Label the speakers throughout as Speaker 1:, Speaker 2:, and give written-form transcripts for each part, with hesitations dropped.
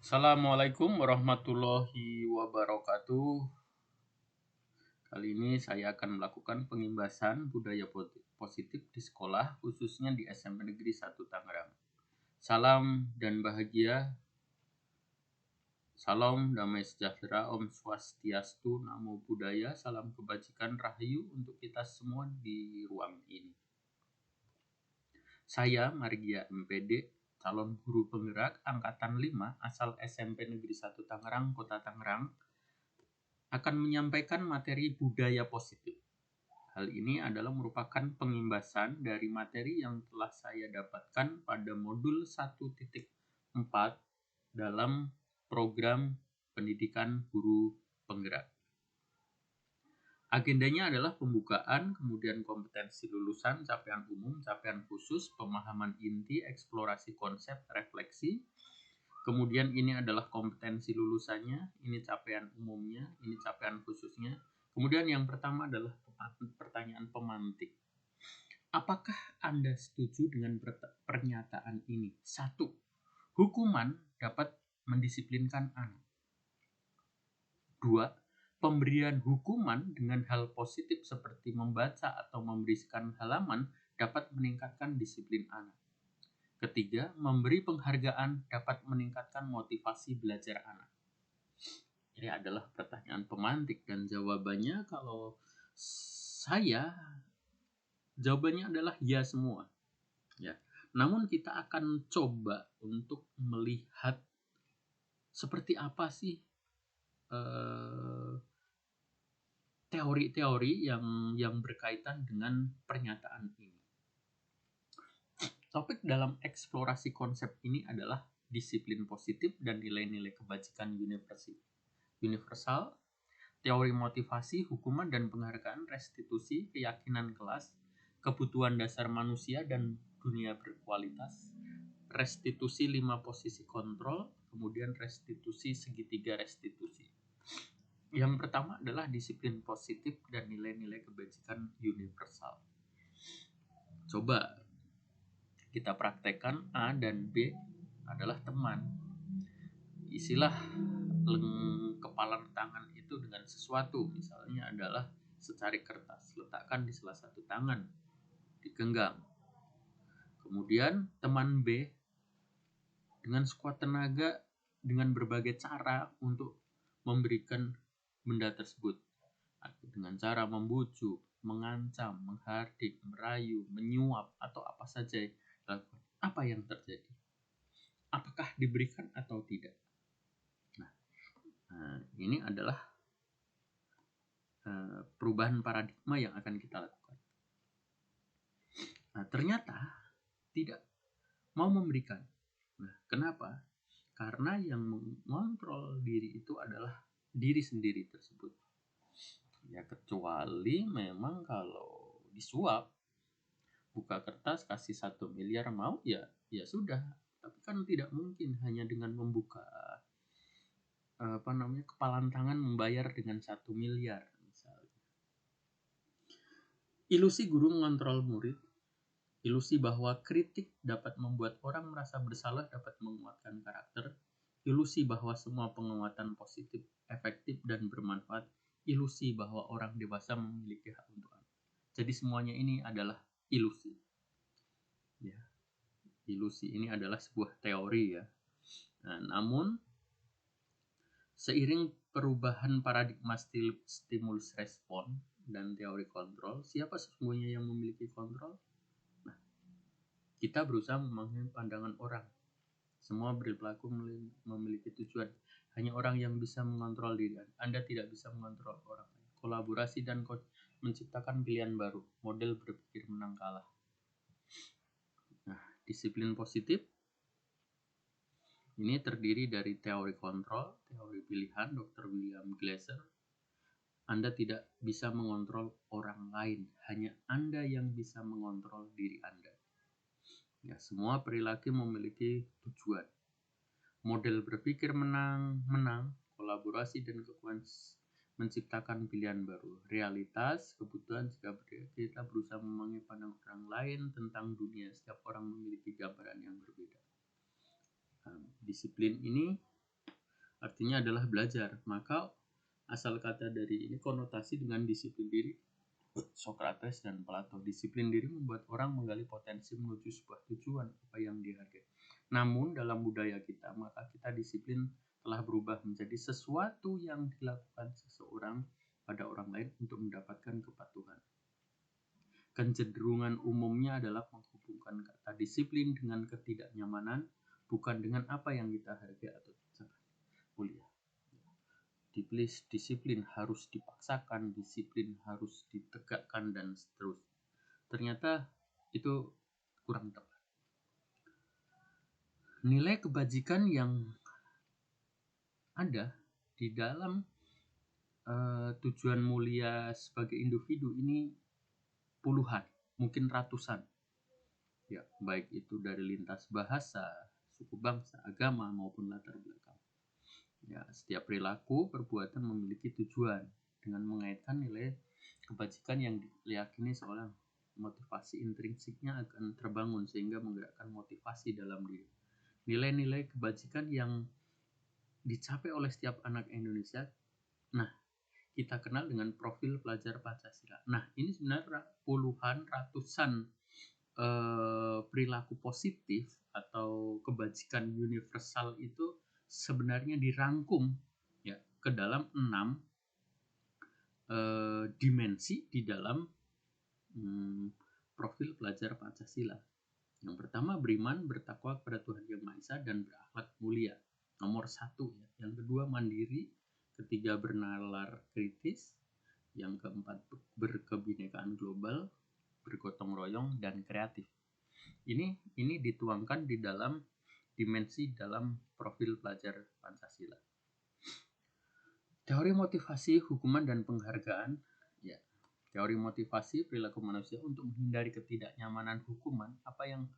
Speaker 1: Assalamualaikum warahmatullahi wabarakatuh. Kali ini saya akan melakukan pengimbasan budaya positif di sekolah, khususnya di SMP Negeri 1 Tangerang. Salam dan bahagia. Salam damai sejahtera, Om Swastiastu, Namo Buddhaya, salam kebajikan, rahayu untuk kita semua di ruang ini. Saya Margia MPD, calon guru penggerak angkatan 5 asal SMP Negeri 1 Tangerang, Kota Tangerang, akan menyampaikan materi budaya positif. Hal ini adalah merupakan pengimbasan dari materi yang telah saya dapatkan pada modul 1.4 dalam program pendidikan guru penggerak. Agendanya adalah pembukaan, kemudian kompetensi lulusan, capaian umum, capaian khusus, pemahaman inti, eksplorasi konsep, refleksi. Kemudian ini adalah kompetensi lulusannya, ini capaian umumnya, ini capaian khususnya. Kemudian yang pertama adalah pertanyaan pemantik. Apakah Anda setuju dengan pernyataan ini? 1. Hukuman dapat mendisiplinkan anak. 2. Pemberian hukuman dengan hal positif seperti membaca atau membersihkan halaman dapat meningkatkan disiplin anak. Ketiga, memberi penghargaan dapat meningkatkan motivasi belajar anak. Ini adalah pertanyaan pemantik dan jawabannya kalau saya, jawabannya adalah ya semua. Ya. Namun kita akan coba untuk melihat seperti apa sih teori-teori yang berkaitan dengan pernyataan ini. Topik dalam eksplorasi konsep ini adalah disiplin positif dan nilai-nilai kebajikan universal, teori motivasi, hukuman dan penghargaan, restitusi, keyakinan kelas, kebutuhan dasar manusia dan dunia berkualitas, restitusi 5 posisi kontrol, kemudian restitusi segitiga restitusi. Yang pertama adalah disiplin positif dan nilai-nilai kebajikan universal. Coba kita praktekkan. A dan B adalah teman. Isilah kepalan tangan itu dengan sesuatu, misalnya adalah secari kertas, letakkan di salah satu tangan, digenggam. Kemudian teman B dengan sekuat tenaga dengan berbagai cara untuk memberikan benda tersebut, dengan cara membujuk, mengancam, menghardik, merayu, menyuap, atau apa saja dilakukan. Apa yang terjadi? Apakah diberikan atau tidak? Nah, ini adalah perubahan paradigma yang akan kita lakukan. Nah, ternyata tidak mau memberikan. Nah, kenapa? Karena yang mengontrol diri itu adalah diri sendiri tersebut. Ya, kecuali memang kalau disuap, buka kertas kasih 1 miliar mau, ya sudah. Tapi kan tidak mungkin hanya dengan membuka kepalan tangan membayar dengan 1 miliar misalnya. Ilusi guru mengontrol murid. Ilusi bahwa kritik dapat membuat orang merasa bersalah dapat menguatkan karakter. Ilusi bahwa semua penguatan positif efektif dan bermanfaat. Ilusi bahwa orang dewasa memiliki hak untuk anak. Jadi semuanya ini adalah ilusi. Ya. Ilusi ini adalah sebuah teori ya. Nah, namun seiring perubahan paradigma stimulus respon dan teori kontrol, siapa sesungguhnya yang memiliki kontrol? Nah, kita berusaha memahami pandangan orang. Semua perilaku memiliki tujuan. Hanya orang yang bisa mengontrol diri. Anda tidak bisa mengontrol orang. Kolaborasi dan menciptakan pilihan baru. Model berpikir menang kalah. Nah, disiplin positif ini terdiri dari teori kontrol, teori pilihan, Dr. William Glasser. Anda tidak bisa mengontrol orang lain, hanya Anda yang bisa mengontrol diri Anda. Ya, semua perilaku memiliki tujuan. Model berpikir menang, kolaborasi dan kekuatan menciptakan pilihan baru. Realitas, kebutuhan jika kita berusaha memahami pandangan orang lain tentang dunia. Setiap orang memiliki gambaran yang berbeda. Disiplin ini artinya adalah belajar. Maka asal kata dari ini konotasi dengan disiplin diri Socrates dan Plato. Disiplin diri membuat orang menggali potensi menuju sebuah tujuan apa yang dihargai. Namun dalam budaya kita, maka kita disiplin telah berubah menjadi sesuatu yang dilakukan seseorang pada orang lain untuk mendapatkan kepatuhan. Kecenderungan umumnya adalah menghubungkan kata disiplin dengan ketidaknyamanan, bukan dengan apa yang kita hargai atau mulia. Disiplin harus dipaksakan, disiplin harus ditegakkan, dan seterusnya. Ternyata itu kurang tepat. Nilai kebajikan yang ada di dalam tujuan mulia sebagai individu ini puluhan, mungkin ratusan. Ya, baik itu dari lintas bahasa, suku bangsa, agama maupun latar belakang. Ya, setiap perilaku perbuatan memiliki tujuan dengan mengaitkan nilai kebajikan yang diyakini seorang. Motivasi intrinsiknya akan terbangun sehingga menggerakkan motivasi dalam diri. Nilai-nilai kebajikan yang dicapai oleh setiap anak Indonesia, nah kita kenal dengan profil pelajar Pancasila. Nah ini sebenarnya puluhan, ratusan perilaku positif atau kebajikan universal itu sebenarnya dirangkum ya ke dalam 6 dimensi di dalam profil pelajar Pancasila. Yang pertama, beriman, bertakwa kepada Tuhan Yang Maha Esa dan berakhlak mulia. Nomor 1 ya. Yang kedua, mandiri. Ketiga, bernalar kritis. Yang keempat, berkebinekaan global, bergotong royong, dan kreatif. Ini dituangkan di dalam dimensi dalam profil pelajar Pancasila. Teori motivasi, hukuman, dan penghargaan. Ya, teori motivasi perilaku manusia untuk menghindari ketidaknyamanan hukuman. Apa yang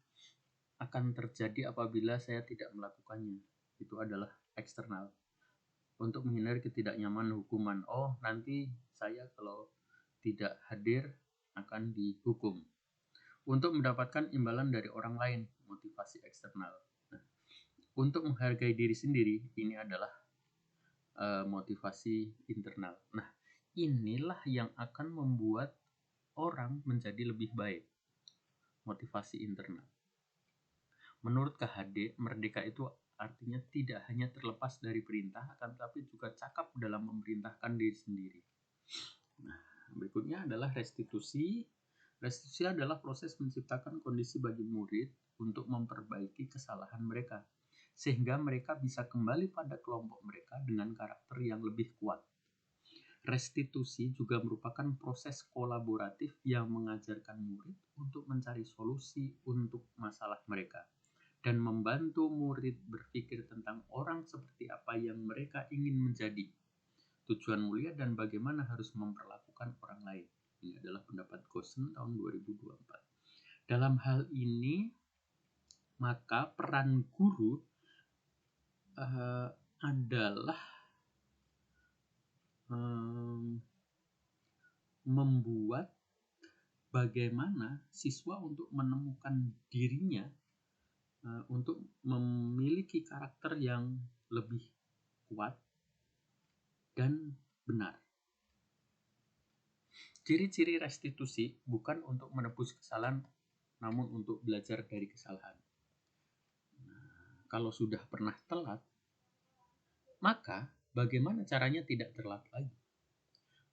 Speaker 1: akan terjadi apabila saya tidak melakukannya? Itu adalah eksternal. Untuk menghindari ketidaknyamanan hukuman. Oh, nanti saya kalau tidak hadir akan dihukum. Untuk mendapatkan imbalan dari orang lain, motivasi eksternal. Nah, untuk menghargai diri sendiri, ini adalah motivasi internal. Nah, inilah yang akan membuat orang menjadi lebih baik. Motivasi internal. Menurut KHD, merdeka itu artinya tidak hanya terlepas dari perintah, akan tetapi juga cakap dalam memerintahkan diri sendiri. Nah, berikutnya adalah restitusi. Restitusi adalah proses menciptakan kondisi bagi murid untuk memperbaiki kesalahan mereka, sehingga mereka bisa kembali pada kelompok mereka dengan karakter yang lebih kuat. Restitusi juga merupakan proses kolaboratif yang mengajarkan murid untuk mencari solusi untuk masalah mereka dan membantu murid berpikir tentang orang seperti apa yang mereka ingin menjadi, tujuan mulia, dan bagaimana harus memperlakukan orang lain. Ini adalah pendapat Goosen tahun 2024. Dalam hal ini, maka peran guru adalah membuat bagaimana siswa untuk menemukan dirinya untuk memiliki karakter yang lebih kuat dan benar. Ciri-ciri restitusi bukan untuk menebus kesalahan, namun untuk belajar dari kesalahan. Nah, kalau sudah pernah telat, maka bagaimana caranya tidak telat lagi?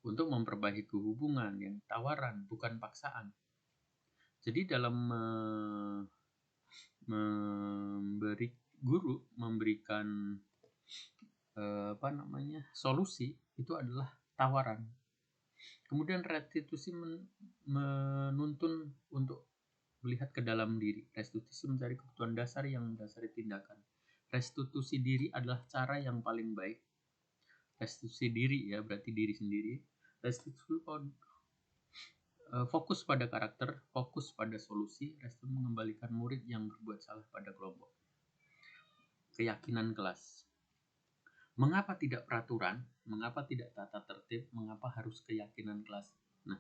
Speaker 1: Untuk memperbaiki hubungan yang tawaran, bukan paksaan. Jadi dalam memberikan solusi itu adalah tawaran. Kemudian restitusi menuntun untuk melihat ke dalam diri. Restitusi mencari kebutuhan dasar yang mendasari tindakan. Restitusi diri adalah cara yang paling baik. Restitusi diri ya berarti diri sendiri. Restitusi fokus pada karakter, fokus pada solusi. Restitusi mengembalikan murid yang berbuat salah pada kelompok. Keyakinan kelas. Mengapa tidak peraturan? Mengapa tidak tata tertib? Mengapa harus keyakinan kelas? Nah,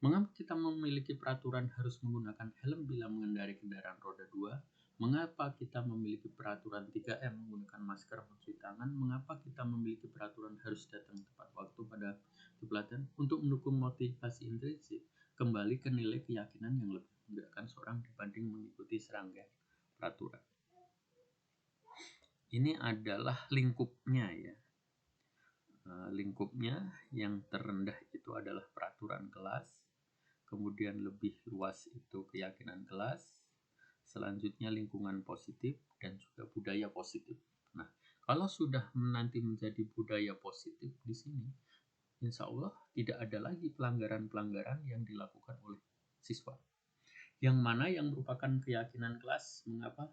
Speaker 1: mengapa kita memiliki peraturan harus menggunakan helm bila mengendarai kendaraan roda 2? Mengapa kita memiliki peraturan 3M menggunakan masker, mencuci tangan? Mengapa kita memiliki peraturan harus datang tepat waktu pada pelatihan? Untuk mendukung motivasi intrinsik, kembali ke nilai keyakinan yang lebih menggerakkan seorang dibanding mengikuti serangkaian peraturan. Ini adalah lingkupnya ya. Lingkupnya yang terendah itu adalah peraturan kelas, kemudian lebih luas itu keyakinan kelas, selanjutnya lingkungan positif, dan juga budaya positif. Nah, kalau sudah nanti menjadi budaya positif di sini, insya Allah tidak ada lagi pelanggaran-pelanggaran yang dilakukan oleh siswa. Yang mana yang merupakan keyakinan kelas, mengapa?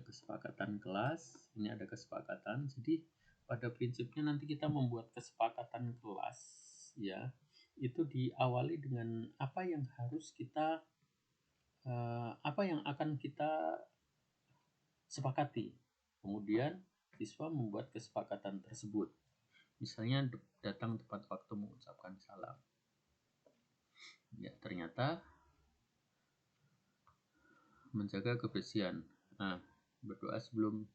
Speaker 1: Kesepakatan kelas, ini ada kesepakatan. Jadi pada prinsipnya nanti kita membuat kesepakatan kelas, ya, itu diawali dengan apa yang harus kita apa yang akan kita sepakati. Kemudian siswa membuat kesepakatan tersebut. Misalnya datang tepat waktu mengucapkan salam. Ya, ternyata menjaga kebersihan. Nah, berdoa sebelum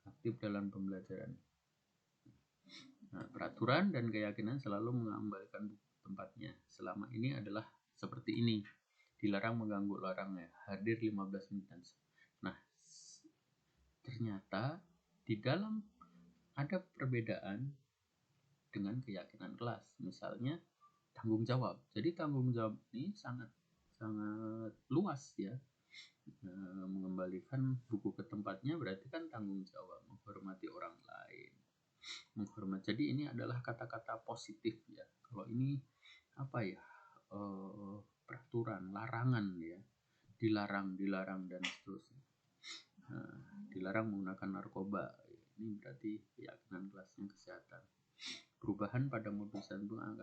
Speaker 1: aktif dalam pembelajaran. Nah, peraturan dan keyakinan selalu mengembalikan tempatnya. Selama ini adalah seperti ini. Dilarang mengganggu larangnya. Hadir 15 menit. Nah, ternyata di dalam ada perbedaan dengan keyakinan kelas. Misalnya tanggung jawab. Jadi tanggung jawab ini sangat luas ya. Mengembalikan buku ke tempatnya berarti kan tanggung jawab, menghormati orang lain, menghormati. Jadi ini adalah kata-kata positif ya. Kalau ini apa ya, peraturan, larangan ya, dilarang dan seterusnya. Dilarang menggunakan narkoba, ini berarti keyakinan kelasnya kesehatan. Perubahan pada putusan itu akan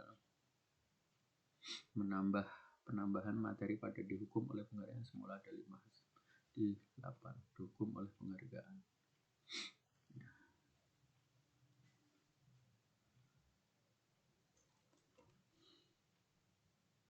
Speaker 1: menambah penambahan materi pada dihukum oleh penghargaan semula ada 5 di 8 dihukum oleh penghargaan.